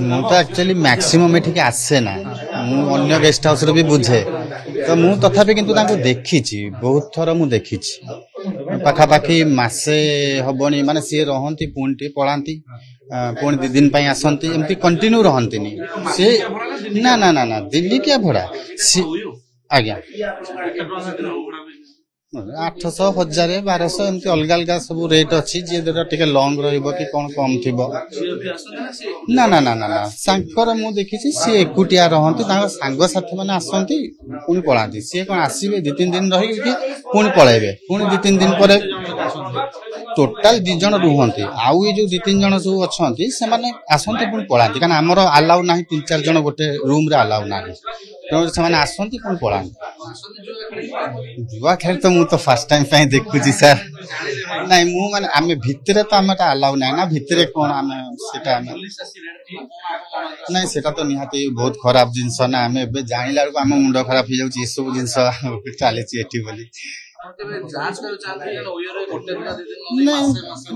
ମୁଁ ତ actually maximum ଏଠିକି ଆସେ ନା, ମୁଁ ଅନ୍ୟ ଗେଷ୍ଟ ହାଉସରେ ବି ବୁଝେ, ତ ମୁଁ ତଥାପି କିନ୍ତୁ ତାଙ୍କୁ ଦେଖିଛି, ବହୁତ ଥର ମୁଁ ଦେଖିଛି। ପାଖାପାଖି ମାସେ ହବଣି, ମାନେ ସିଏ ରହନ୍ତି ପୁଣି ଟିକେ ପଳାନ୍ତି, ପୁଣି 2 ଦିନ ପାଇଁ ଆସନ୍ତି, ଏମିତି କଣ୍ଟିନ୍ୟୁ ରହନ୍ତିନି ସେ। ନା ନା ନା ନା ଦିଲ୍ଲୀକିଆ ଭଡ଼ା ଆଜ୍ଞା 800, 1000, 1200 ଏମିତି ଅଲଗା ଅଲଗା ସବୁ ରେଟ୍ ଅଛି। ଯିଏ ଧର ଟିକେ ଲଙ୍ଗ ରହିବ କି କଣ କମ ଥିବ। ନା ନା ନା ନା ନା ତାଙ୍କର ମୁଁ ଦେଖିଛି ସିଏ ଏକୁଟିଆ ରହନ୍ତି, ତାଙ୍କ ସାଙ୍ଗସାଥି ମାନେ ଆସନ୍ତି ପୁଣି ପଳାନ୍ତି। ସିଏ କଣ ଆସିବେ 2-3 ଦିନ ରହିକି ପୁଣି ପଳେଇବେ, ପୁଣି 2-3 ଦିନ ପରେ ଟୋଟାଲ 2 ଜଣ ରୁହନ୍ତି। ଆଉ ଏ ଯୋଉ 2-3 ଜଣ ସବୁ ଅଛନ୍ତି ସେମାନେ ଆସନ୍ତି ପୁଣି ପଳାନ୍ତି, କାରଣ ଆମର ଆଲାଉ ନାହିଁ 3-4 ଜଣ ଗୋଟେ ରୁମରେ ଆଲାଉ ନାହିଁ, ତେଣୁ ସେମାନେ ଆସନ୍ତି ପୁଣି ପଳାନ୍ତି। ଜୁଆ ଖେଳ ତ ମୁଁ ତ ଫାଷ୍ଟ ଟାଇମ ପାଇଁ ଦେଖୁଛି ସାର୍। ନାଇଁ ମୁଁ ମାନେ ଆମେ ଭିତରେ ତ ଆମେ ଆଲାଉ ନାହିଁ ନା, ଭିତରେ କଣ ଆମେ ସେଟା ନାଇଁ ସେଟା ତ ନିହାତି ବହୁତ ଖରାପ ଜିନିଷ ନା। ଆମେ ଏବେ ଜାଣିଲା ବେଳକୁ ଆମ ମୁଣ୍ଡ ଖରାପ ହେଇଯାଉଛି ଏସବୁ ଜିନିଷ ଚାଲିଛି ଏଠି ବୋଲି।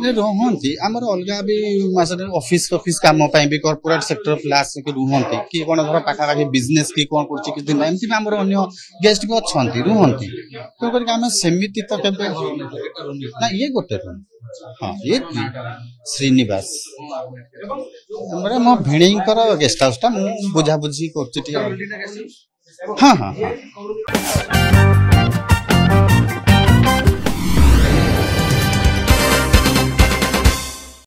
ନାଇଁ ରହନ୍ତି ଆମର ଅଲଗା ବି ମାସରେ ଅଫିସ କାମ ପାଇଁ ବି କର୍ପୋରେଟ ସେକ୍ଟର ପିଲା ଆସିକି ରୁହନ୍ତି, କି କଣ ଧର ପାଖାପାଖି ବିଜନେସ କି କଣ କରୁଛି କିଛି ଦିନ ଏମିତି ବି ଆମର ଅନ୍ୟ ଗେଷ୍ଟ ବି ଅଛନ୍ତି ରୁହନ୍ତି। ତେଣୁ କରିକି ଆମେ ସେମିତି ତ କେବେ ନା ଇଏ ଗୋଟେ ରୁମ୍। ହଁ ଇଏ ଶ୍ରୀନିବାସ ମୋ ଭିଣେଇଙ୍କର ଗେଷ୍ଟ ହାଉସ ଟା, ମୁଁ ବୁଝାବୁଝି କରୁଛି ଟିକେ। ହଁ ହଁ ହଁ।